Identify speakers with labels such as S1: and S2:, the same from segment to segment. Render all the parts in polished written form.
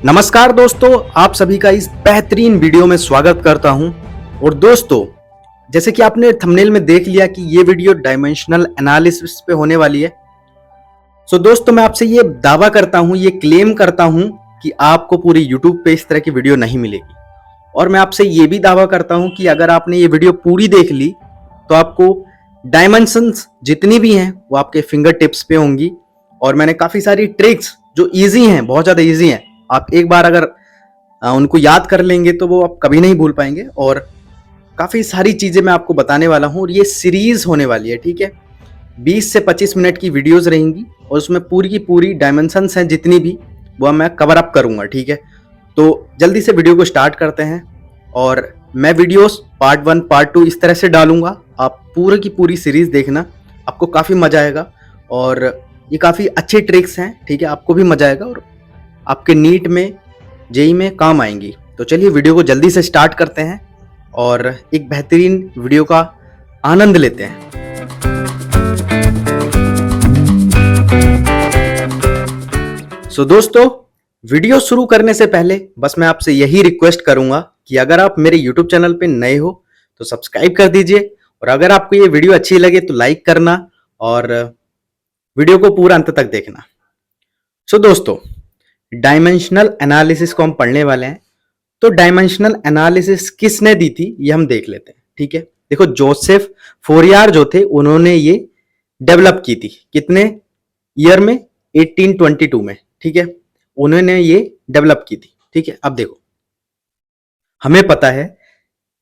S1: नमस्कार दोस्तों, आप सभी का इस बेहतरीन वीडियो में स्वागत करता हूं। और दोस्तों, जैसे कि आपने थंबनेल में देख लिया कि ये वीडियो डायमेंशनल एनालिसिस पे होने वाली है। सो दोस्तों, मैं आपसे ये दावा करता हूं, ये क्लेम करता हूं कि आपको पूरी यूट्यूब पे इस तरह की वीडियो नहीं मिलेगी। और मैं आपसे ये भी दावा करता हूं कि अगर आपने ये वीडियो पूरी देख ली तो आपको डायमेंशंस जितनी भी हैं वो आपके फिंगर टिप्स पे होंगी। और मैंने काफी सारी ट्रिक्स जो इजी हैं, बहुत ज्यादा इजी हैं, आप एक बार अगर उनको याद कर लेंगे तो वो आप कभी नहीं भूल पाएंगे। और काफी सारी चीजें मैं आपको बताने वाला हूं और ये सीरीज होने वाली है, ठीक है। 20 से 25 मिनट की वीडियोस रहेंगी और उसमें पूरी की पूरी डायमेंशंस हैं जितनी भी, वो मैं कवर अप करूंगा, ठीक है। तो जल्दी से वीडियो को स्टार्ट करते हैं। और मैं वीडियोस पार्ट 1 पार्ट 2 इस तरह से डालूंगा, आप पूरी की पूरी सीरीज देखना, आपको काफ़ी मजा आएगा। और ये काफ़ी अच्छे ट्रिक्स हैं, ठीक है, आपको भी मजा आएगा और आपके नीट में, जेई में काम आएंगी। तो चलिए वीडियो को जल्दी से स्टार्ट करते हैं और एक बेहतरीन वीडियो का आनंद लेते हैं। दोस्तों, वीडियो शुरू करने से पहले बस मैं आपसे यही रिक्वेस्ट करूंगा कि अगर आप मेरे यूट्यूब चैनल पे नए हो तो सब्सक्राइब कर दीजिए, और अगर आपको ये वीडियो अच्छी लगे तो लाइक करना और वीडियो को पूरा अंत तक देखना। दोस्तों, डायमेंशनल एनालिसिस को हम पढ़ने वाले हैं। तो डायमेंशनल एनालिसिस किसने दी थी ये हम देख लेते हैं, ठीक है। देखो, जोसेफ फोरियर जो थे उन्होंने ये डेवलप की थी, कितने ईयर में? 1822 में, ठीक है, उन्होंने ये डेवलप की थी, ठीक है। अब देखो, हमें पता है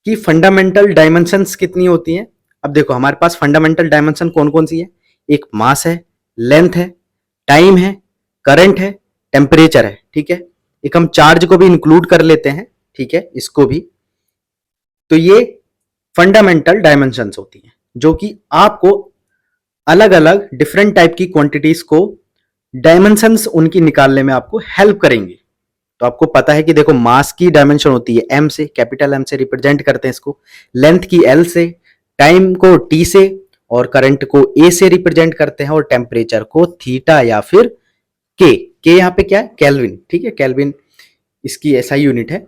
S1: कि फंडामेंटल डायमेंशंस कितनी होती हैं। अब देखो, हमारे पास फंडामेंटल डायमेंशन कौन कौन सी है? एक मास है, लेंथ है, टाइम है, करंट है, टेम्परेचर है, ठीक है। एक हम चार्ज को भी इंक्लूड कर लेते हैं, ठीक है, इसको भी। तो ये फंडामेंटल डायमेंशंस होती हैं जो कि आपको अलग अलग डिफरेंट टाइप की क्वांटिटीज को डायमेंशंस उनकी निकालने में आपको हेल्प करेंगी। तो आपको पता है कि देखो, मास की डायमेंशन होती है एम से, कैपिटल एम से रिप्रेजेंट करते हैं इसको, लेंथ की एल से, टाइम को टी से, और करंट को ए से रिप्रेजेंट करते हैं, और टेम्परेचर को थीटा या फिर के यहाँ पे क्या है? केल्विन, ठीक है, केल्विन इसकी ऐसा यूनिट है,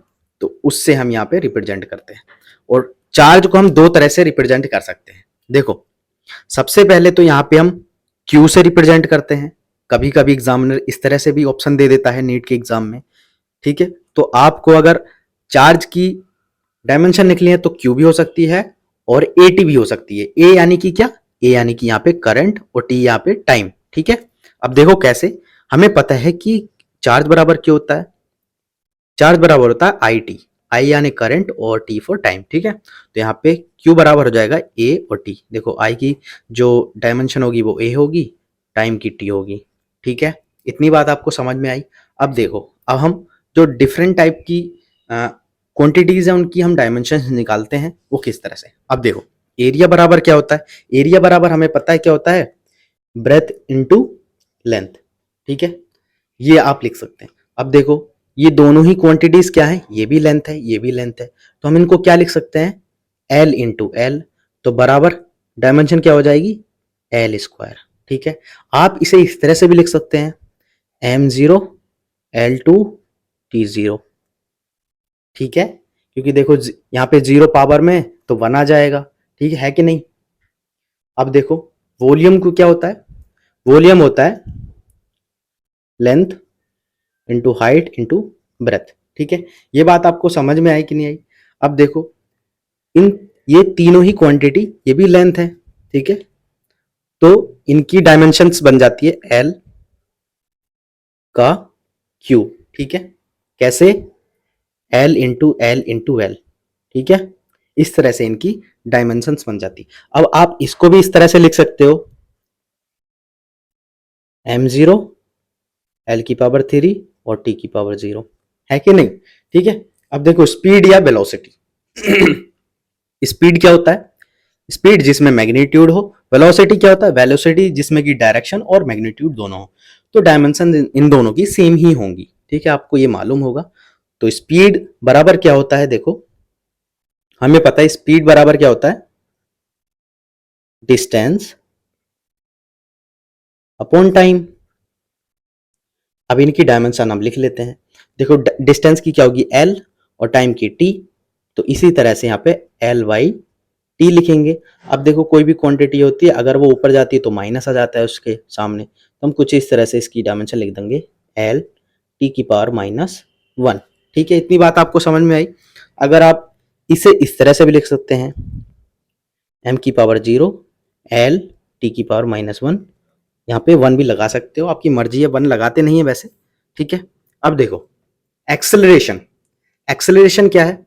S1: तो उससे हम यहाँ पे रिप्रेजेंट करते हैं। और चार्ज को हम दो तरह से रिप्रेजेंट कर सकते हैं। देखो, सबसे पहले तो यहाँ पे हम क्यू से रिप्रेजेंट करते हैं। कभी कभी एग्जामिनर इस तरह से भी ऑप्शन दे देता है नीट के एग्जाम में, ठीक है। तो आपको अगर चार्ज की डायमेंशन निकली है तो क्यू भी हो सकती है और ए टी भी हो सकती है। ए यानी कि क्या? ए यानी कि यहाँ पे करंट और टी यहाँ पे टाइम, ठीक है। अब देखो कैसे, हमें पता है कि चार्ज बराबर क्या होता है? चार्ज बराबर होता है आई टी, आई यानी करंट और टी फॉर टाइम, ठीक है। तो यहाँ पे क्यू बराबर हो जाएगा ए और टी। देखो, आई की जो डायमेंशन होगी वो ए होगी, टाइम की टी होगी, ठीक है। इतनी बात आपको समझ में आई। अब देखो, अब हम जो डिफरेंट टाइप की क्वांटिटीज है उनकी हम डायमेंशन निकालते हैं, वो किस तरह से। अब देखो, एरिया बराबर क्या होता है? एरिया बराबर हमें पता है क्या होता है? ब्रेथ इनटू लेंथ, ठीक है, ये आप लिख सकते हैं। अब देखो, ये दोनों ही क्वांटिटीज क्या है? ये भी लेंथ है, ये भी लेंथ है, तो हम इनको क्या लिख सकते हैं? L into L. तो बराबर डायमेंशन क्या हो जाएगी? एल स्क्वायर, ठीक है। आप इसे इस तरह से भी लिख सकते हैं, M zero L two T zero, ठीक है, क्योंकि देखो यहाँ पे जीरो पावर में तो वन आ जाएगा, ठीक है कि नहीं। अब देखो, वॉल्यूम को क्या होता है? वॉल्यूम होता है length into height into breadth, ठीक है। ये बात आपको समझ में आई कि नहीं आई? अब देखो, इन ये तीनों ही क्वांटिटी, ये भी लेंथ है, ठीक है, तो इनकी डायमेंशंस बन जाती है एल का क्यू, ठीक है। कैसे? L into L into L, ठीक है। इस तरह से इनकी डायमेंशंस बन जाती। अब आप इसको भी इस तरह से लिख सकते हो, एम जीरो एल की पावर 3 और टी की पावर 0, है कि नहीं, ठीक है। अब देखो, स्पीड या वेलोसिटी स्पीड क्या होता है? स्पीड जिसमें मैग्नीट्यूड हो। वेलोसिटी क्या होता है? वेलोसिटी जिसमें कि डायरेक्शन और मैग्नीट्यूड दोनों हो। तो डायमेंशन इन दोनों की सेम ही होंगी, ठीक है, आपको ये मालूम होगा। तो स्पीड बराबर क्या होता है? देखो, हमें पता है स्पीड बराबर क्या होता है? Distance upon time. अब इनकी डायमेंशन हम लिख लेते हैं। देखो डिस्टेंस की क्या होगी एल और टाइम की टी, तो इसी तरह से यहाँ पे एल बाई टी लिखेंगे। अब देखो कोई भी क्वांटिटी होती है अगर वो ऊपर जाती है तो माइनस आ जाता है उसके सामने, तो हम कुछ इस तरह से इसकी डायमेंशन लिख देंगे एल टी की पावर माइनस वन। ठीक है, इतनी बात आपको समझ में आई। अगर आप इसे इस तरह से भी लिख सकते हैं एम की पावर जीरो एल टी की पावर माइनस वन, यहाँ पे वन भी लगा सकते हो, आपकी मर्जी है, वन लगाते नहीं है वैसे। ठीक है, अब देखो एक्सेलरेशन, एक्सेलरेशन क्या है?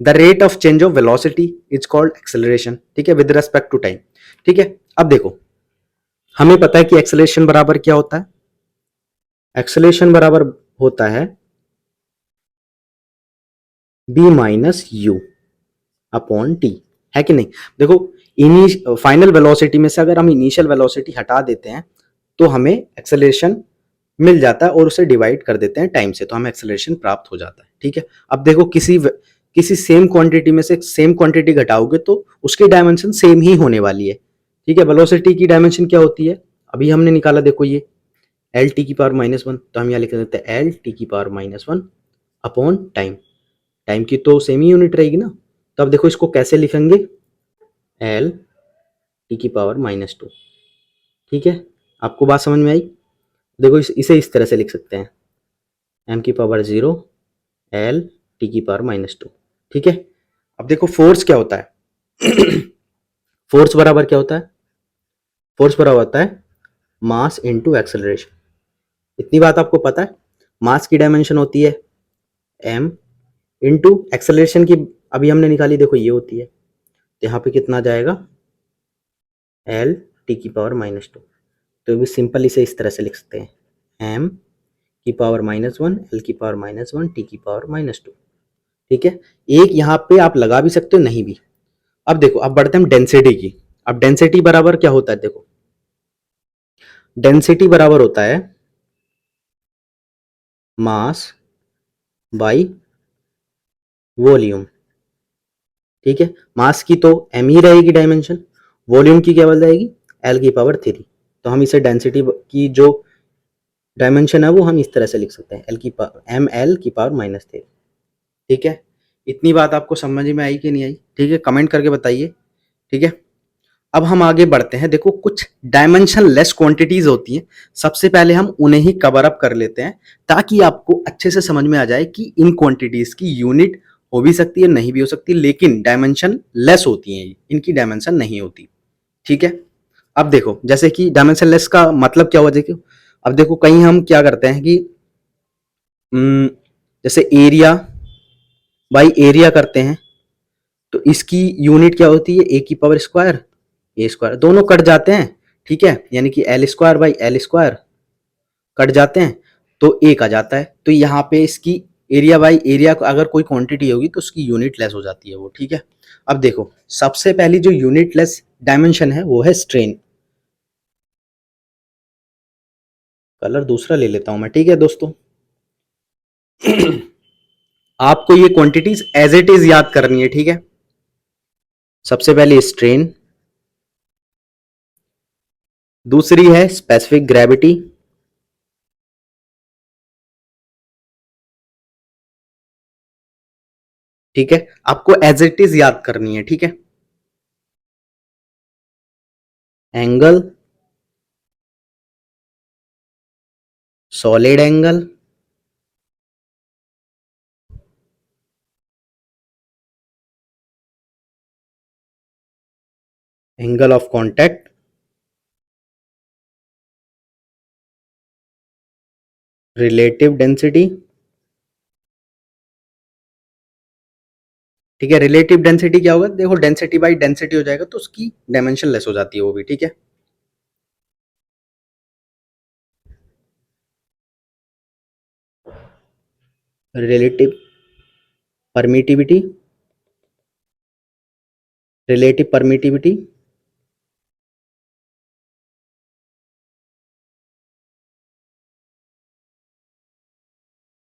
S1: The rate of change of velocity is called acceleration. ठीक है, विद रेस्पेक्ट टू टाइम। ठीक है, अब देखो हमें पता है कि एक्सेलरेशन बराबर क्या होता है, एक्सेलरेशन बराबर होता है B minus U upon T, है कि नहीं? देखो फाइनल वेलोसिटी में से अगर हम इनिशियल वेलोसिटी हटा देते हैं तो हमें एक्सेलरेशन मिल जाता है और उसे डिवाइड कर देते हैं टाइम से, तो हमें एक्सेलरेशन प्राप्त हो जाता है। ठीक है, अब देखो किसी सेम क्वांटिटी में से सेम क्वांटिटी घटाओगे तो उसकी डायमेंशन सेम ही होने वाली है। ठीक है, वेलोसिटी की डायमेंशन क्या होती है अभी हमने निकाला, देखो ये एल टी की पावर माइनस वन, तो हम यहाँ लिख देते हैं एल टी की power minus one upon time, time की तो सेम ही यूनिट रहेगी ना। तो अब देखो इसको कैसे लिखेंगे, एल टी की पावर माइनस टू। ठीक है, आपको बात समझ में आई? देखो इसे इस तरह से लिख सकते हैं एम की पावर जीरो एल टी की पावर माइनस टू। ठीक है, अब देखो फोर्स क्या होता है फोर्स बराबर क्या होता है? फोर्स बराबर होता है मास इनटू एक्सेलरेशन। इतनी बात आपको पता है, मास की डायमेंशन होती है एम इनटू एक्सेलरेशन की अभी हमने निकाली, देखो ये होती है, तो यहाँ पे कितना जाएगा एल टी की पावर माइनस टू। तो भी सिंपल इसे इस तरह से लिख सकते हैं एम की पावर माइनस वन एल की पावर माइनस वन टी की पावर माइनस टू। ठीक है, एक यहाँ पे आप लगा भी सकते हो नहीं भी। अब देखो अब बढ़ते हैं हम डेंसिटी की। अब डेंसिटी बराबर क्या होता है, देखो डेंसिटी बराबर होता है मास बाई वॉल्यूम। ठीक है, मास की तो एम ही रहेगी डायमेंशन, वॉल्यूम की क्या बन जाएगी एल की पावर थ्री। तो हम इसे डेंसिटी की जो डायमेंशन है वो हम इस तरह से लिख सकते हैं एल की पावर एम एल की पावर माइनस थ्री। ठीक है, इतनी बात आपको समझ में आई कि नहीं आई? ठीक है, कमेंट करके बताइए। ठीक है, अब हम आगे बढ़ते हैं। देखो कुछ डायमेंशन लेस क्वांटिटीज होती हैं, सबसे पहले हम उन्हें ही कवर अप कर लेते हैं ताकि आपको अच्छे से समझ में आ जाए कि इन क्वांटिटीज की यूनिट हो भी सकती है नहीं भी हो सकती, लेकिन डायमेंशन लेस होती हैं, इनकी डायमेंशन नहीं होती। ठीक है, अब देखो जैसे कि डायमेंशन लेस का मतलब क्या हुआ, देखो अब देखो कहीं हम क्या करते हैं कि जैसे एरिया बाई एरिया करते हैं, तो इसकी यूनिट क्या होती है ए की पावर स्क्वायर ए स्क्वायर, दोनों कट जाते हैं। ठीक है, यानी कि L square by L square cut जाते हैं तो एक आ जाता है। तो यहाँ पे इसकी एरिया बाई एरिया अगर कोई क्वांटिटी होगी तो उसकी यूनिट लेस हो जाती है वो। ठीक है, अब देखो सबसे पहली जो यूनिट लेस डायमेंशन है वो है स्ट्रेन। कलर दूसरा ले लेता हूं मैं। ठीक है दोस्तों आपको ये क्वांटिटीज एज इट इज याद करनी है। ठीक है, सबसे पहले स्ट्रेन, दूसरी है स्पेसिफिक ग्रेविटी, ठीक है, आपको एज इट इज याद करनी है। ठीक है, angle, solid angle, angle of contact, relative density. ठीक है, रिलेटिव डेंसिटी क्या होगा, देखो डेंसिटी बाई डेंसिटी हो जाएगा तो उसकी डायमेंशन लेस हो जाती है वो भी। ठीक है, relative permittivity, relative permittivity,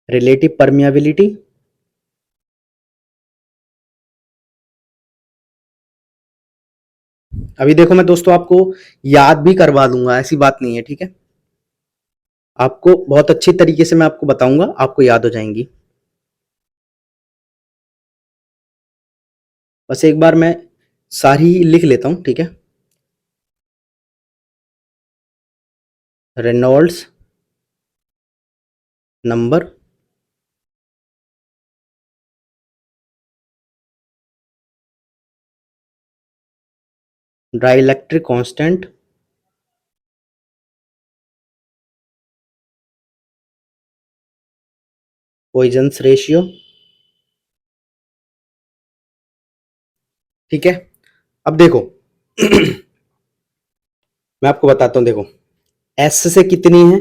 S1: relative permeability. अभी देखो मैं दोस्तों आपको याद भी करवा दूंगा, ऐसी बात नहीं है। ठीक है, आपको बहुत अच्छी तरीके से मैं आपको बताऊंगा, आपको याद हो जाएंगी। बस एक बार मैं सारी ही लिख लेता हूं, ठीक है। Reynolds number, dielectric constant, Poisson's ratio, ठीक है। अब देखो मैं आपको बताता हूं, देखो एस से कितनी है,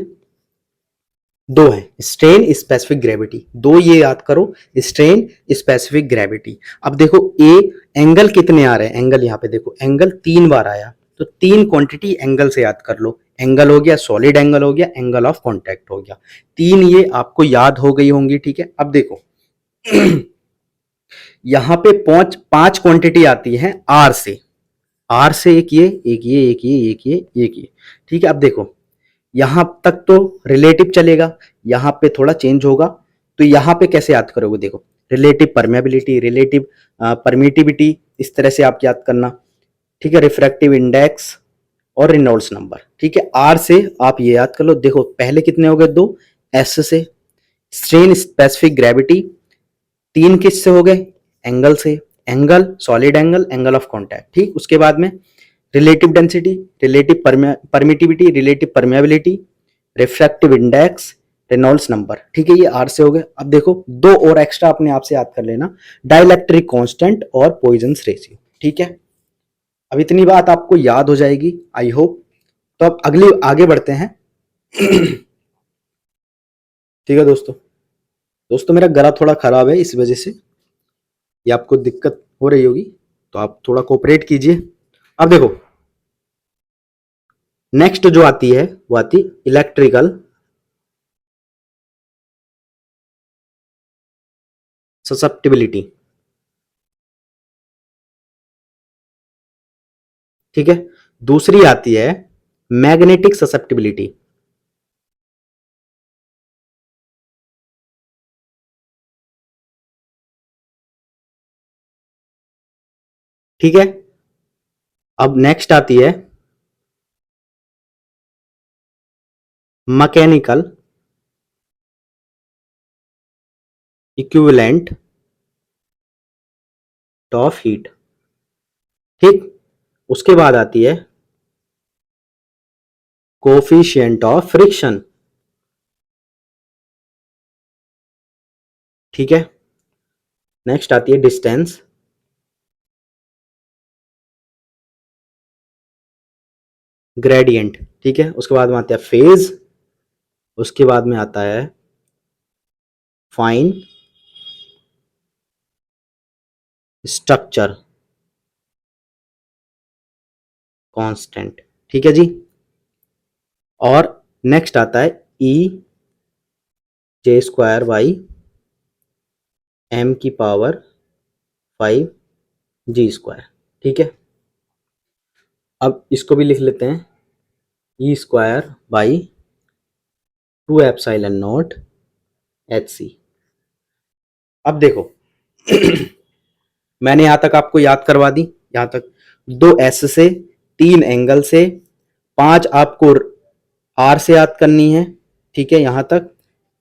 S1: दो है, स्ट्रेन स्पेसिफिक ग्रेविटी, दो ये याद करो, स्ट्रेन स्पेसिफिक ग्रेविटी। अब देखो ए एंगल कितने आ रहे हैं, एंगल यहाँ पे देखो एंगल 3 बार आया, तो 3 क्वांटिटी एंगल से याद कर लो। एंगल हो गया सॉलिड एंगल, हो गया एंगल ऑफ कॉन्टैक्ट, हो गया 3, ये आपको याद हो गई होंगी, ठीक है। अब देखो यहाँ पे पांच पांच क्वांटिटी आती है आर से, आर से एक ये एक ये एक ये एक ये एक ये, ठीक है। अब देखो यहां तक तो रिलेटिव चलेगा, यहां पे थोड़ा चेंज होगा, तो यहां पे कैसे याद करोगे, देखो रिलेटिव परमेबिलिटी, रिलेटिव परमिटिविटी, इस तरह से आप याद करना, ठीक है। रिफ्रैक्टिव इंडेक्स और रेनॉल्ड्स नंबर, ठीक है। आर से आप ये याद कर लो, देखो पहले कितने हो गए, दो, एस से स्ट्रेन स्पेसिफिक ग्रेविटी, 3 किससे हो गए, एंगल से, angle solid angle, angle of contact, ठीक। उसके बाद में relative density, relative permittivity, relative permeability, refractive index, Reynolds number, ठीक है। ये आर से हो गए। अब देखो दो और एक्स्ट्रा अपने आप से याद कर लेना, डाइलेक्ट्रिक कांस्टेंट और पॉइजन्स रेशियो, ठीक है। अब इतनी बात आपको याद हो जाएगी, आई होप। तो अब अगली आगे बढ़ते हैं ठीक है दोस्तों। दोस्तों मेरा गला थोड़ा खराब है, इस वजह से ये आपको दिक्कत हो रही होगी, तो आप थोड़ा कोऑपरेट कीजिए। अब देखो नेक्स्ट जो आती है वो आती इलेक्ट्रिकल ससेप्टिबिलिटी, ठीक है। दूसरी आती है मैग्नेटिक ससेप्टिबिलिटी, ठीक है। अब नेक्स्ट आती है मैकेनिकल इक्विवेलेंट ऑफ हीट, ठीक। उसके बाद आती है कोफिशिएंट ऑफ फ्रिक्शन, ठीक है। नेक्स्ट आती है डिस्टेंस, ग्रेडियंट, ठीक है। उसके बाद में आता है फेज, उसके बाद में आता है फाइन स्ट्रक्चर कांस्टेंट, ठीक है जी। और नेक्स्ट आता है E J square by M की पावर 5 जी स्क्वायर, ठीक है। अब इसको भी लिख लेते हैं, E square by 2 epsilon naught H C. अब देखो मैंने यहां तक आपको याद करवा दी, यहां तक दो एस से, 3 एंगल से, 5 आपको आर से याद करनी है, ठीक है। यहां तक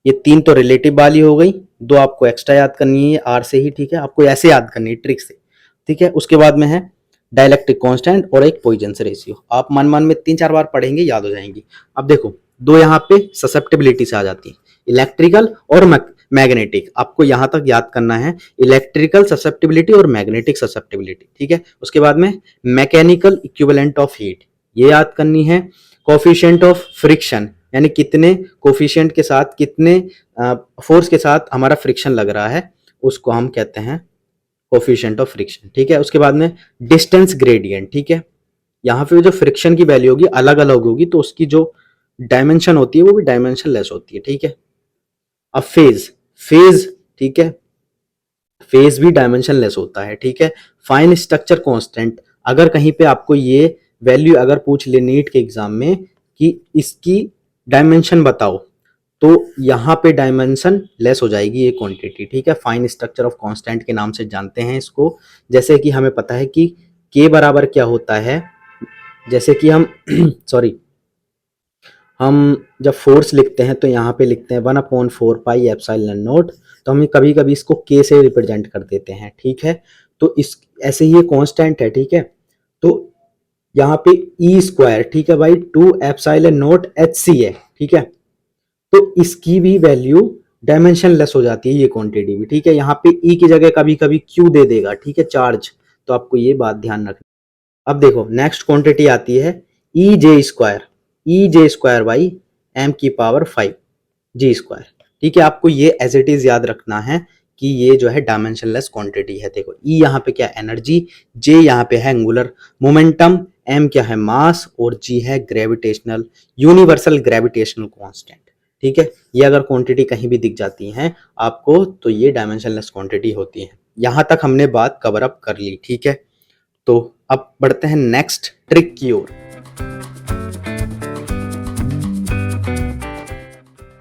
S1: ये 3 तो रिलेटिव वाली हो गई, 2 आपको एक्स्ट्रा याद करनी है आर से ही, ठीक है। आपको ऐसे याद करनी है ट्रिक से, ठीक है। उसके बाद में है डाइलेक्ट्रिक कांस्टेंट और एक पॉइजन्स रेशियो, आप मन में 3-4 बार पढ़ेंगे, याद हो जाएंगी। अब देखो दो यहाँ पे ससेप्टिबिलिटी से आ जाती है, इलेक्ट्रिकल और मैग्नेटिक, आपको यहां तक याद करना है, इलेक्ट्रिकल ससेप्टिबिलिटी और मैग्नेटिक ससेप्टिबिलिटी, ठीक है। उसके बाद में मैकेनिकल इक्विवेलेंट ऑफ हीट, ये याद करनी है। कोफिशिएंट ऑफ फ्रिक्शन, यानी कितने कोफिशिएंट के साथ, कितने फोर्स के साथ हमारा फ्रिक्शन लग रहा है, उसको हम कहते हैं कोफिशिएंट ऑफ फ्रिक्शन, ठीक है। उसके बाद में डिस्टेंस ग्रेडियंट, ठीक है। यहाँ पे जो फ्रिक्शन की वैल्यू होगी अलग अलग होगी, तो उसकी जो डायमेंशन होती है वो भी डायमेंशन लेस होती है, ठीक है। अब फेज, फेज, ठीक है, फेज भी डायमेंशन लेस होता है, ठीक है। फाइन स्ट्रक्चर कांस्टेंट, अगर कहीं पे आपको ये वैल्यू अगर पूछ ले नीट के एग्जाम में कि इसकी डायमेंशन बताओ, तो यहाँ पे डायमेंशन लेस हो जाएगी ये क्वांटिटी, ठीक है। फाइन स्ट्रक्चर ऑफ कांस्टेंट के नाम से जानते हैं इसको। जैसे कि हमें पता है कि k बराबर क्या होता है, जैसे कि हम सॉरी, हम जब फोर्स लिखते हैं तो यहाँ पे लिखते हैं 1/4 पाई एप्सिलॉन नॉट, तो हम कभी कभी इसको k से रिप्रेजेंट कर देते हैं, ठीक है। तो इस ऐसे ही ये कांस्टेंट है, ठीक है। तो यहाँ पे ई स्क्वायर, ठीक है भाई, 2 एप्सिलॉन नॉट hc है, ठीक है। तो इसकी भी वैल्यू डायमेंशन लेस हो जाती है ये क्वांटिटी भी, ठीक है। यहाँ पे ई की जगह कभी कभी क्यू दे देगा, ठीक है, चार्ज। तो आपको ये बात ध्यान रखना। अब देखो नेक्स्ट क्वांटिटी आती है E J square by m⁵ G square, ठीक है। आपको ये एज इट इज याद रखना है कि ये जो है डायमेंशनलेस क्वांटिटी है। देखो ई यहाँ पे क्या एनर्जी, जे यहाँ पे है एंगुलर मोमेंटम, एम क्या है मास, और जी है ग्रेविटेशनल यूनिवर्सल ग्रेविटेशनल कांस्टेंट, ठीक है। ये अगर क्वांटिटी कहीं भी दिख जाती है आपको तो ये डायमेंशनलेस क्वांटिटी होती है। यहां तक हमने बात कवर अप कर ली, ठीक है। तो अब बढ़ते हैं नेक्स्ट ट्रिक की ओर।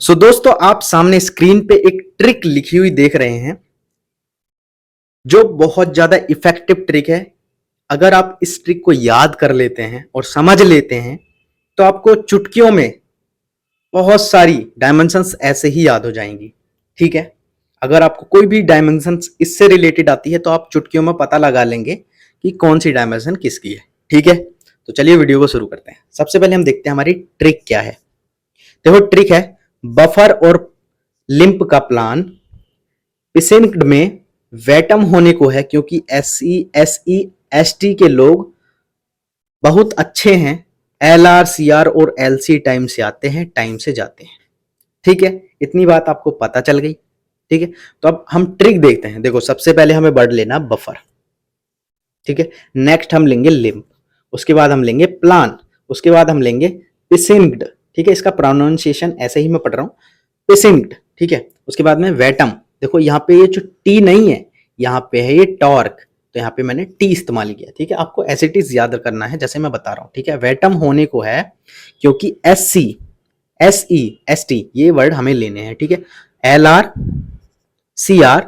S1: सो दोस्तों, आप सामने स्क्रीन पे एक ट्रिक लिखी हुई देख रहे हैं जो बहुत ज्यादा इफेक्टिव ट्रिक है। अगर आप इस ट्रिक को याद कर लेते हैं और समझ लेते हैं तो आपको चुटकियों में बहुत सारी डायमेंशंस ऐसे ही याद हो जाएंगी, ठीक है। अगर आपको कोई भी डायमेंशंस इससे रिलेटेड आती है तो आप चुटकियों में पता लगा लेंगे कि कौन सी डायमेंशन किसकी है, ठीक है। तो चलिए वीडियो को शुरू करते हैं। सबसे पहले हम देखते हैं हमारी ट्रिक क्या है। देखो ट्रिक है, बफर और लिंप का प्लान पिसेंट में वेटम होने को है, क्योंकि SE SE ST के लोग बहुत अच्छे हैं, LR CR और LC टाइम से आते हैं, टाइम से जाते हैं, ठीक है। इतनी बात आपको पता चल गई, ठीक है। तो अब हम ट्रिक देखते हैं। देखो सबसे पहले हमें वर्ड लेना बफर, ठीक है। नेक्स्ट हम लेंगे लिंप, उसके बाद हम लेंगे प्लान, उसके बाद हम लेंगे पिसिंक्ड, ठीक है। इसका प्रोनाउंसिएशन ऐसे ही मैं पढ़ रहा हूं, पिसिंक्ड, ठीक है। उसके बाद में वेटम, देखो यहाँ पे ये जो टी नहीं है, यहाँ पे है ये टॉर्क, तो यहाँ पे मैंने टी इस्तेमाल किया, ठीक है। आपको एज इट इज याद करना है जैसे मैं बता रहा हूँ, ठीक है। वेटम होने को है क्योंकि SC SE ST ये वर्ड हमें लेने हैं, ठीक है। LR CR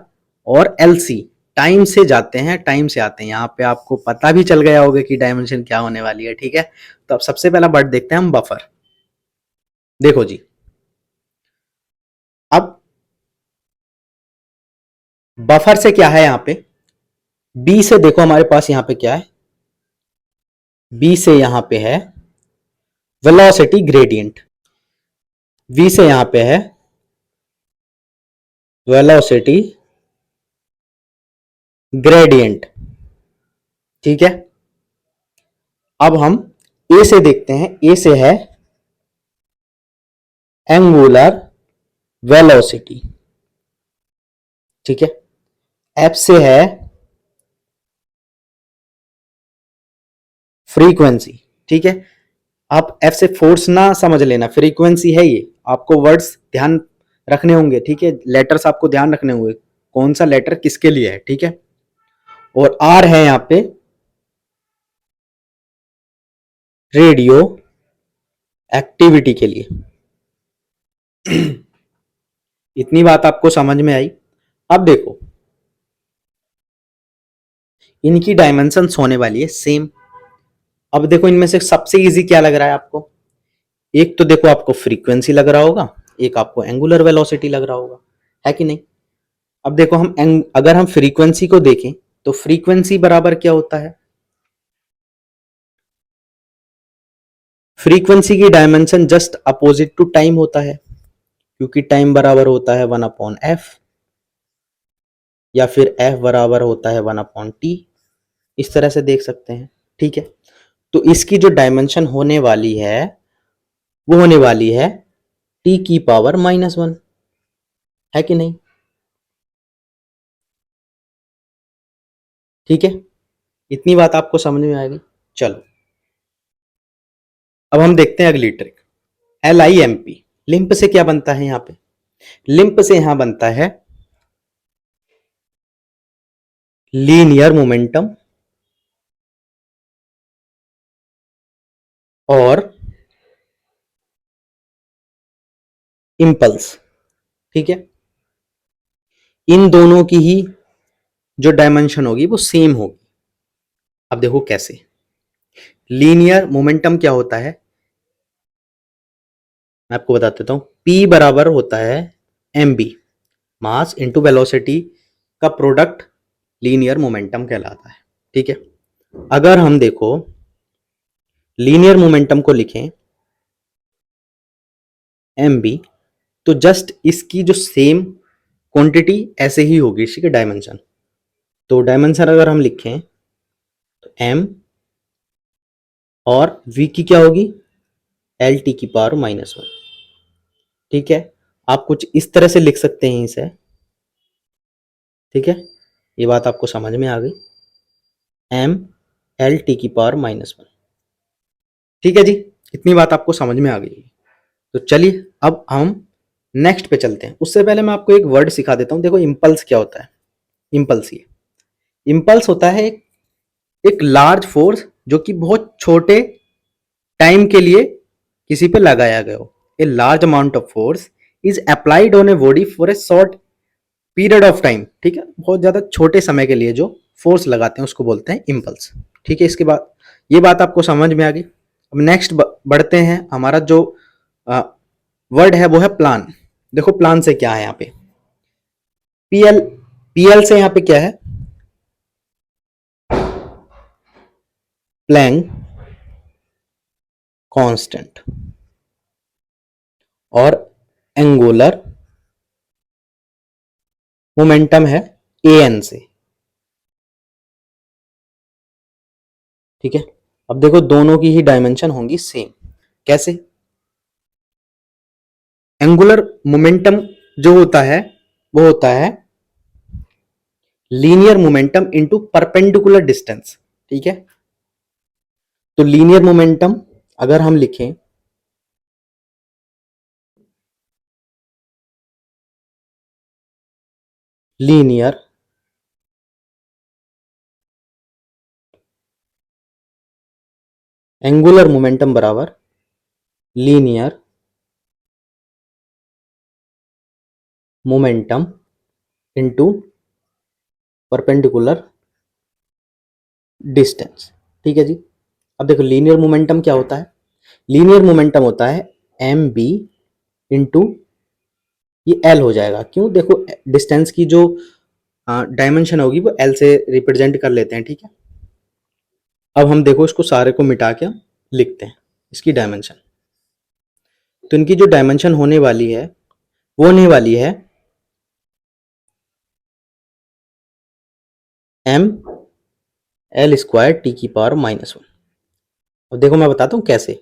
S1: और LC टाइम से जाते हैं, टाइम से आते हैं। यहाँ पे आपको पता भी चल गया होगा कि डायमेंशन क्या होने वाली है, ठीक है। तो अब सबसे पहला वर्ड देखते हैं हम बफर। देखो जी, अब बफर से क्या है यहाँ पे, बी से देखो हमारे पास यहाँ पे क्या है, बी से यहाँ पे है वेलोसिटी ग्रेडियंट, वी से यहाँ पे है वेलोसिटी ग्रेडियंट, ठीक है। अब हम ए से देखते हैं, ए से है एंगुलर वेलोसिटी, ठीक है। एफ से है फ्रीक्वेंसी, ठीक है। आप एफ से फोर्स ना समझ लेना, फ्रीक्वेंसी है ये। आपको वर्ड्स ध्यान रखने होंगे, ठीक है। लेटर्स आपको ध्यान रखने होंगे कौन सा लेटर किसके लिए है, ठीक है। और आर है यहाँ पे रेडियो एक्टिविटी के लिए। इतनी बात आपको समझ में आई। अब देखो इनकी डायमेंशंस होने वाली है सेम। अब देखो इनमें से सबसे इजी क्या लग रहा है आपको, एक तो देखो आपको फ्रीक्वेंसी लग रहा होगा, एक आपको एंगुलर वेलोसिटी लग रहा होगा, है कि नहीं। अब देखो अगर हम फ्रीक्वेंसी को देखें तो फ्रीक्वेंसी बराबर क्या होता है, फ्रीक्वेंसी की dimension just opposite to time होता है, क्योंकि टाइम बराबर होता है 1/f, या फिर f बराबर होता है 1/t। इस तरह से देख सकते हैं, ठीक है। तो इसकी जो डायमेंशन होने वाली है वो होने वाली है t⁻⁻1, है कि नहीं, ठीक है। इतनी बात आपको समझ में आएगी। चलो अब हम देखते हैं अगली ट्रिक, LIMP। लिंप से क्या बनता है यहाँ पे, लिंप से यहां बनता है लीनियर मोमेंटम और इम्पल्स। ठीक है, इन दोनों की ही जो डायमेंशन होगी वो सेम होगी। अब देखो कैसे। लीनियर मोमेंटम क्या होता है, मैं आपको बता देता हूं। P बराबर होता है mb, मास इंटू वेलोसिटी का प्रोडक्ट लीनियर मोमेंटम कहलाता है। ठीक है, अगर हम देखो लीनियर मोमेंटम को लिखें mb, तो जस्ट इसकी जो सेम क्वांटिटी ऐसे ही होगी इसकी डायमेंशन। तो डायमेंशन अगर हम लिखें तो m और v की क्या होगी, एल टी की पावर -1। ठीक है, आप कुछ इस तरह से लिख सकते हैं इसे। ठीक है, ये बात आपको समझ में आ गई, एम एल टी की पावर -1। ठीक है जी, इतनी बात आपको समझ में आ गई। तो चलिए अब हम नेक्स्ट पे चलते हैं। उससे पहले मैं आपको एक वर्ड सिखा देता हूं। देखो इम्पल्स क्या होता है। इम्पल्स, ये इम्पल्स होता है एक लार्ज फोर्स जो कि बहुत छोटे टाइम के लिए किसी पे लगाया गया हो। A large amount of force is applied on a body for a short period of time. ठीक है, बहुत ज्यादा छोटे समय के लिए जो फोर्स लगाते हैं उसको बोलते हैं इम्पल्स। ठीक है, इसके बाद ये बात आपको समझ में आ गई। अब नेक्स्ट बढ़ते हैं। हमारा जो वर्ड है वो है प्लान। देखो प्लान से क्या है यहाँ पे, पीएल, पीएल से यहाँ पे क्या है, प्लैंक कांस्टेंट, और एंगुलर मोमेंटम है एन से। ठीक है, अब देखो दोनों की ही डायमेंशन होंगी सेम। कैसे, एंगुलर मोमेंटम जो होता है वो होता है linear momentum into perpendicular distance. ठीक है, तो लीनियर मोमेंटम अगर हम लिखें लीनियर एंगुलर मोमेंटम बराबर linear momentum into perpendicular distance. ठीक है जी, अब देखो लीनियर मोमेंटम क्या होता है, लीनियर मोमेंटम होता है एम बी इंटू ये एल हो जाएगा। क्यों, देखो डिस्टेंस की जो डायमेंशन होगी वो एल से रिप्रेजेंट कर लेते हैं। ठीक है, अब हम देखो इसको सारे को मिटा के हम लिखते हैं इसकी डायमेंशन। तो इनकी जो डायमेंशन होने वाली है वो होने वाली है एम एल स्क्वायर टी की पावर -1। अब देखो मैं बताता हूं कैसे।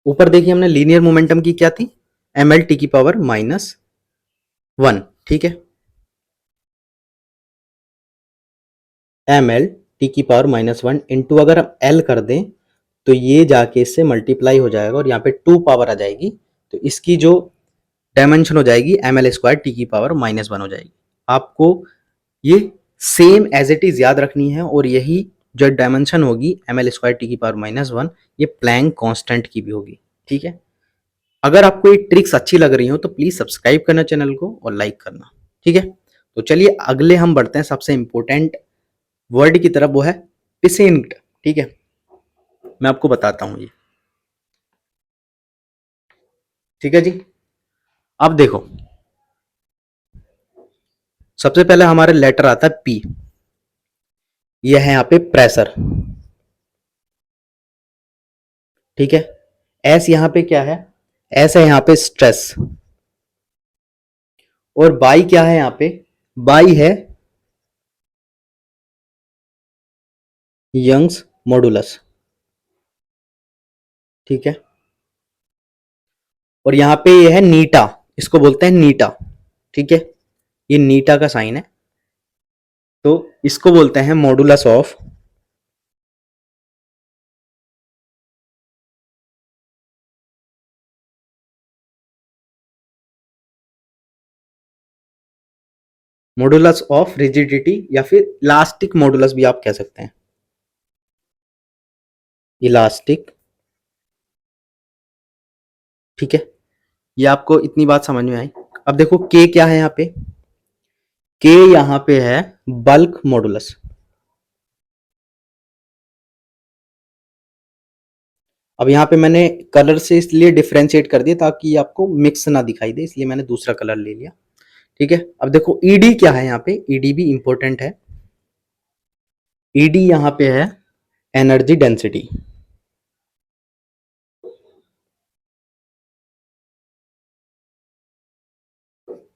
S1: ऊपर देखिए हमने लीनियर मोमेंटम की क्या थी, एम एल टी की पावर -1। ठीक है, एम एल टी की पावर -1 इंटू अगर हम एल कर दें तो ये जाके इससे मल्टीप्लाई हो जाएगा और यहाँ पे 2 पावर आ जाएगी। तो इसकी जो डायमेंशन हो जाएगी एम एल स्क्वायर टी की पावर -1 हो जाएगी। आपको ये सेम एज इट इज याद रखनी है, और यही जो डायमेंशन होगी एम एल स्क्वायर टी की पावर -1 ये प्लैंक कांस्टेंट की भी होगी। ठीक है, अगर आपको ये ट्रिक्स अच्छी लग रही हो तो प्लीज सब्सक्राइब करना चैनल को और लाइक करना। ठीक है, तो चलिए अगले हम बढ़ते हैं सबसे इंपॉर्टेंट वर्ड की तरफ, वो है पिसेंट। ठीक है, मैं आपको बताता हूं ये। ठीक है जी, अब देखो सबसे पहले हमारे लेटर आता है पी, यह है यहाँ पे प्रेशर। ठीक है, एस यहाँ पे क्या है, एस है यहाँ पे स्ट्रेस, और बाई क्या है यहाँ पे, बाई है यंग्स मॉडुलस। ठीक है, और यहाँ पे ये है नीटा, इसको बोलते हैं नीटा। ठीक है, ये नीटा का साइन है, तो इसको बोलते हैं modulus of modulus of rigidity, या फिर इलास्टिक मॉडुलस भी आप कह सकते हैं, इलास्टिक। ठीक है, ये आपको इतनी बात समझ में आई। अब देखो के क्या है यहाँ पे, के यहाँ पे है बल्क मॉडुलस। अब यहाँ पे मैंने कलर से इसलिए डिफरेंशिएट कर दिया ताकि आपको मिक्स ना दिखाई दे, इसलिए मैंने दूसरा कलर ले लिया। ठीक है, अब देखो ईडी क्या है, यहाँ पे ईडी भी इंपॉर्टेंट है। ईडी यहाँ पे है एनर्जी डेंसिटी।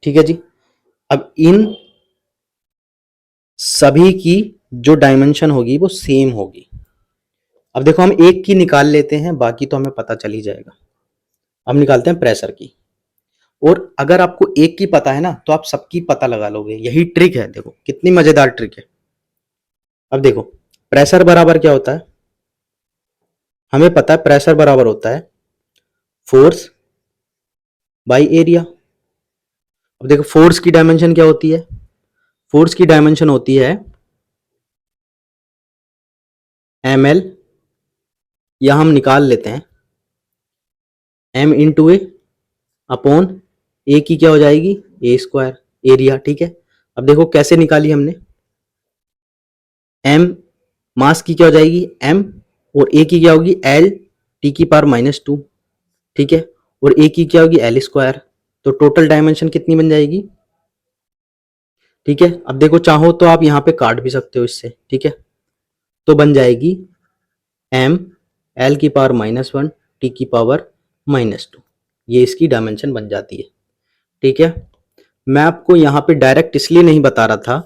S1: ठीक है जी। अब इन सभी की जो डायमेंशन होगी वो सेम होगी। अब देखो हम एक की निकाल लेते हैं, बाकी तो हमें पता चल ही जाएगा। अब निकालते हैं प्रेशर की। और अगर आपको एक की पता है ना तो आप सबकी पता लगा लोगे, यही ट्रिक है। देखो कितनी मजेदार ट्रिक है। अब देखो प्रेशर बराबर क्या होता है, हमें पता है प्रेशर बराबर होता है फोर्स बाई एरिया। अब देखो फोर्स की डायमेंशन क्या होती है, फोर्स की डायमेंशन होती है एम एल, या हम निकाल लेते हैं एम इंटू ए अपॉन ए की क्या हो जाएगी ए स्क्वायर एरिया। ठीक है, अब देखो कैसे निकाली हमने, एम मास की क्या हो जाएगी एम, और ए की क्या होगी एल टी की पावर -2। ठीक है, और ए की क्या होगी एल स्क्वायर। तो टोटल डायमेंशन कितनी बन जाएगी। ठीक है, अब देखो चाहो तो आप यहाँ पे काट भी सकते हो इससे। ठीक है, तो बन जाएगी एम एल की पावर -1 टी की पावर -2, ये इसकी डायमेंशन बन जाती है। ठीक है, मैं आपको यहाँ पे डायरेक्ट इसलिए नहीं बता रहा था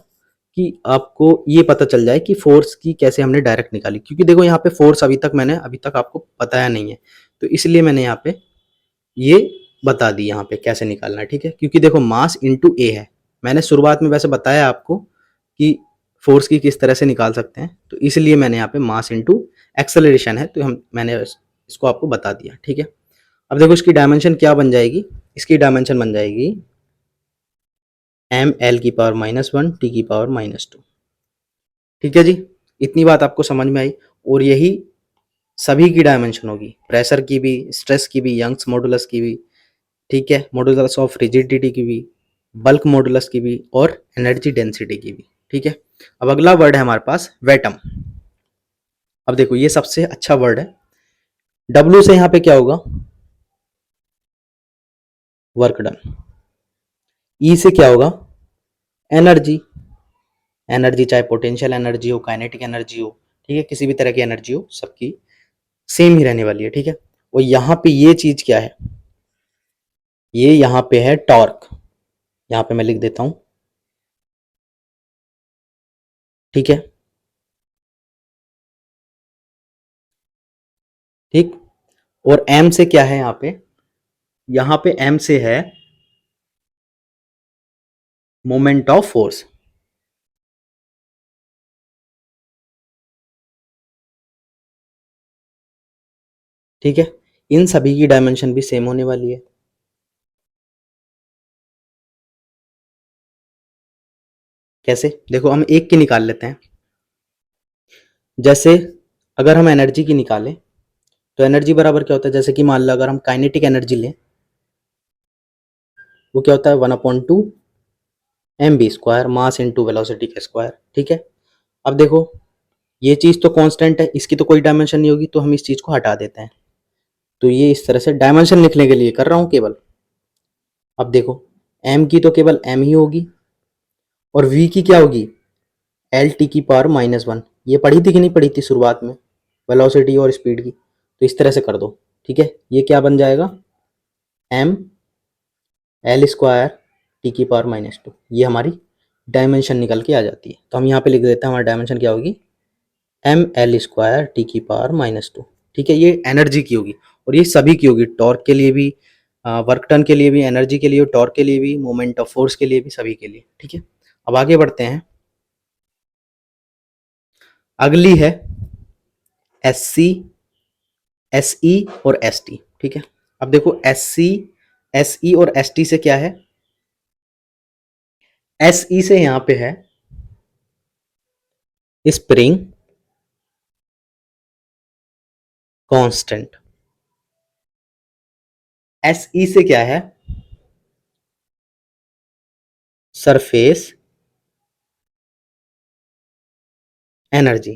S1: कि आपको ये पता चल जाए कि फोर्स की कैसे हमने डायरेक्ट निकाली, क्योंकि देखो यहाँ पे फोर्स अभी तक आपको बताया नहीं है, तो इसलिए मैंने यहाँ पे ये बता दी यहाँ पे कैसे निकालना है। ठीक है, क्योंकि देखो मास इंटू ए है, मैंने शुरुआत में वैसे बताया आपको कि फोर्स की किस तरह से निकाल सकते हैं, तो इसलिए मैंने यहाँ पे मास इंटू एक्सेलरेशन है, तो हम मैंने इसको आपको बता दिया। ठीक है, अब देखो इसकी डायमेंशन क्या बन जाएगी, इसकी डायमेंशन बन जाएगी एम एल की पावर -1 टी की पावर -2। ठीक है जी, इतनी बात आपको समझ में आई। और यही सभी की डायमेंशन होगी, प्रेशर की भी, स्ट्रेस की भी, यंग्स मॉडुलस की भी। ठीक है, मॉडुलस ऑफ रिजिडिटी की भी, बल्क मॉडुलस की भी, और एनर्जी डेंसिटी की भी। ठीक है, अब अगला वर्ड है हमारे पास वेटम। अब देखो ये सबसे अच्छा वर्ड है। डब्ल्यू से यहाँ पे क्या होगा वर्क डन, ई से क्या होगा एनर्जी, एनर्जी चाहे पोटेंशियल एनर्जी हो, काइनेटिक एनर्जी हो, ठीक है, किसी भी तरह की एनर्जी हो, सबकी सेम ही रहने वाली है। ठीक है, और यहाँ पे ये चीज क्या है, ये यहाँ पे है टॉर्क, यहाँ पे मैं लिख देता हूं। ठीक है, ठीक, और एम से क्या है यहाँ पे एम से है मोमेंट ऑफ फोर्स। ठीक है, इन सभी की डायमेंशन भी सेम होने वाली है। कैसे, देखो हम एक की निकाल लेते हैं। जैसे अगर हम एनर्जी की निकालें तो एनर्जी बराबर क्या होता है, जैसे कि मान लो अगर हम काइनेटिक एनर्जी लें, वो क्या होता है 1/2 M B square mass into velocity का स्क्वायर। ठीक है, अब देखो ये चीज तो कांस्टेंट है, इसकी तो कोई डायमेंशन नहीं होगी, तो हम इस चीज को हटा देते हैं। तो ये इस तरह से डायमेंशन लिखने के लिए कर रहा हूं केवल। अब देखो एम की तो केवल एम ही होगी, और वी की क्या होगी एल टी की पावर -1। ये पढ़ी थी कि नहीं पढ़ी थी शुरुआत में, वेलोसिटी और स्पीड की। तो इस तरह से कर दो। ठीक है, ये क्या बन जाएगा एम एल स्क्वायर टी की पावर -2, ये हमारी डायमेंशन निकल के आ जाती है। तो हम यहाँ पे लिख देते हैं हमारी डायमेंशन क्या होगी एम एल स्क्वायर टी की पावर -2। ठीक है, ये एनर्जी की होगी, और ये सभी की होगी, टॉर्क के लिए भी, वर्क टन के लिए भी, एनर्जी के लिए, टॉर्क के लिए भी, मोमेंट ऑफ फोर्स के लिए भी, सभी के लिए। ठीक है, अब आगे बढ़ते हैं। अगली है एस सी, एस ई और एस टी। ठीक है, अब देखो एस सी, एस ई और एस टी से क्या है, एस ई से यहां पे है स्प्रिंग कांस्टेंट। एस ई से क्या है, सरफेस एनर्जी,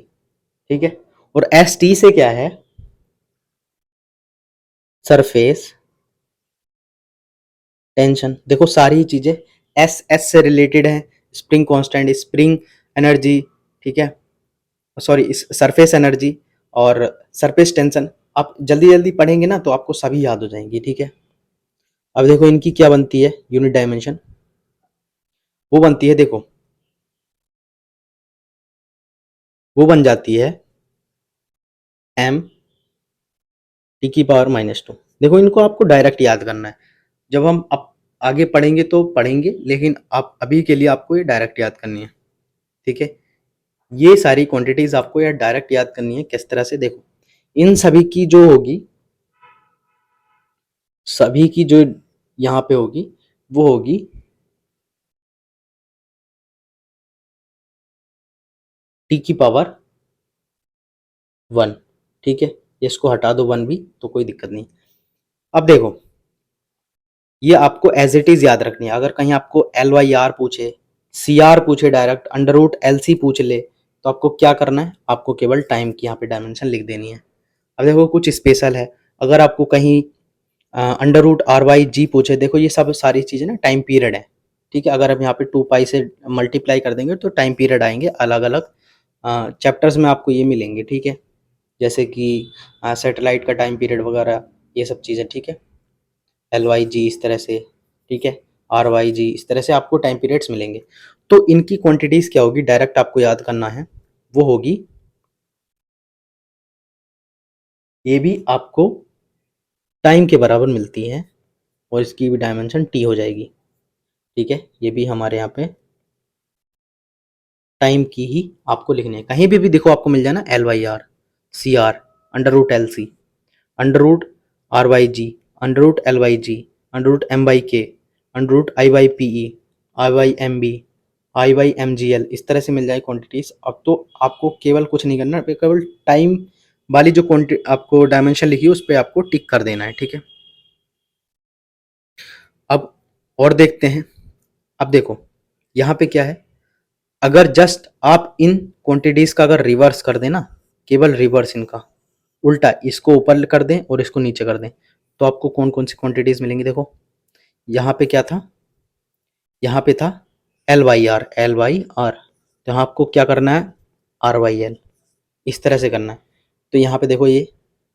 S1: ठीक है। और एस टी से क्या है, सरफेस टेंशन। देखो सारी चीजें एस एस से रिलेटेड है, स्प्रिंग कांस्टेंट, स्प्रिंग एनर्जी, ठीक है, सॉरी सरफेस एनर्जी और सरफेस टेंशन। आप जल्दी जल्दी पढ़ेंगे ना तो आपको सभी याद हो जाएंगी, ठीक है। अब देखो इनकी क्या बनती है यूनिट डायमेंशन, वो बनती है, देखो वो बन जाती है एम टी की पावर -2। देखो इनको आपको डायरेक्ट याद करना है, जब हम अब आगे पढ़ेंगे तो पढ़ेंगे, लेकिन आप अभी के लिए आपको ये डायरेक्ट याद करनी है, ठीक है। ये सारी क्वांटिटीज आपको यार डायरेक्ट याद करनी है। किस तरह से, देखो इन सभी की जो होगी, सभी की जो यहाँ पे होगी वो होगी टी की पावर 1, ठीक है। इसको हटा दो 1 भी तो कोई दिक्कत नहीं। अब देखो ये आपको एज इट इज याद रखनी है। अगर कहीं आपको एल वाई आर पूछे, सी आर पूछे, direct under root L C पूछ ले, तो आपको क्या करना है, आपको केवल टाइम की यहाँ पे डायमेंशन लिख देनी है। अब देखो कुछ स्पेशल है, अगर आपको कहीं अंडर रूट आर वाई जी पूछे, देखो ये सब सारी चीज़ें ना टाइम पीरियड है, ठीक है। अगर हम यहाँ पे 2 पाई से मल्टीप्लाई कर देंगे तो टाइम पीरियड आएंगे अलग अलग चैप्टर्स में, आपको ये मिलेंगे, ठीक है। जैसे कि सैटेलाइट का टाइम पीरियड वगैरह, ये सब चीज़ें, ठीक है। एल वाई जी इस तरह से, ठीक है, आर वाई जी इस तरह से आपको टाइम पीरियड्स मिलेंगे। तो इनकी क्वांटिटीज़ क्या होगी, डायरेक्ट आपको याद करना है, वो होगी, ये भी आपको टाइम के बराबर मिलती है और इसकी भी डायमेंशन टी हो जाएगी, ठीक है। ये भी हमारे यहाँ पे टाइम की ही आपको लिखनी है। कहीं भी देखो आपको मिल जाए ना L Y R, C R, under root L C, under root R Y G, under root L Y G, under root M Y K, under root I Y P E, I Y M B, I Y M G L, इस तरह से मिल जाए quantities. अब तो आपको केवल कुछ नहीं करना, केवल टाइम वाली जो क्वांटिटी आपको डायमेंशन लिखी है उस पर आपको टिक कर देना है, ठीक है। अब और देखते हैं। अब देखो यहाँ पे क्या है, अगर जस्ट आप इन क्वांटिटीज का अगर रिवर्स कर देना, केवल रिवर्स इनका उल्टा, इसको ऊपर कर दें और इसको नीचे कर दें, तो आपको कौन कौन सी क्वांटिटीज मिलेंगी। देखो यहाँ पे क्या था, यहाँ पे था L Y R, L Y R, तो यहाँ आपको क्या करना है, आर वाई एल, इस तरह से करना है। तो यहाँ पे देखो ये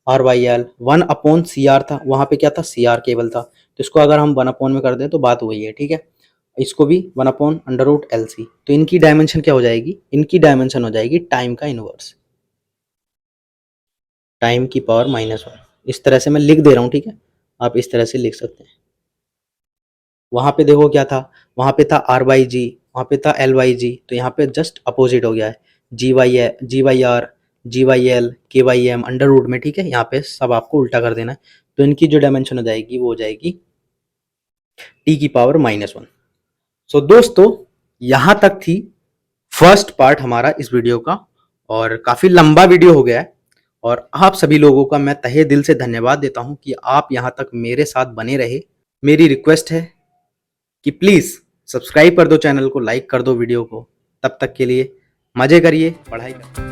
S1: आर वाई एल 1/CR था, वहाँ पे क्या था, सी आर केवल था, तो इसको अगर हम 1 में कर दें तो बात वही है, ठीक है। इसको भी 1/√LC, तो इनकी डायमेंशन क्या हो जाएगी, इनकी डायमेंशन हो जाएगी टाइम का इनवर्स, टाइम की पावर -1। इस तरह से मैं लिख दे रहा हूँ, ठीक है, आप इस तरह से लिख सकते हैं। वहाँ पे देखो क्या था, वहाँ पे था आर वाई जी, वहाँ पे था एल वाई जी, तो यहाँ पे जस्ट अपोजिट हो गया है, G Y R, G Y L, K Y M under root में, ठीक है। यहाँ पे सब आपको उल्टा कर देना है, तो इनकी जो डायमेंशन हो जाएगी वो हो जाएगी टी की पावर -1। सो दोस्तों यहाँ तक थी फर्स्ट पार्ट हमारा इस वीडियो का, और काफ़ी लंबा वीडियो हो गया है। और आप सभी लोगों का मैं तहे दिल से धन्यवाद देता हूं कि आप यहाँ तक मेरे साथ बने रहे। मेरी रिक्वेस्ट है कि प्लीज़ सब्सक्राइब कर दो चैनल को, लाइक कर दो वीडियो को। तब तक के लिए मज़े करिए, पढ़ाई करिए।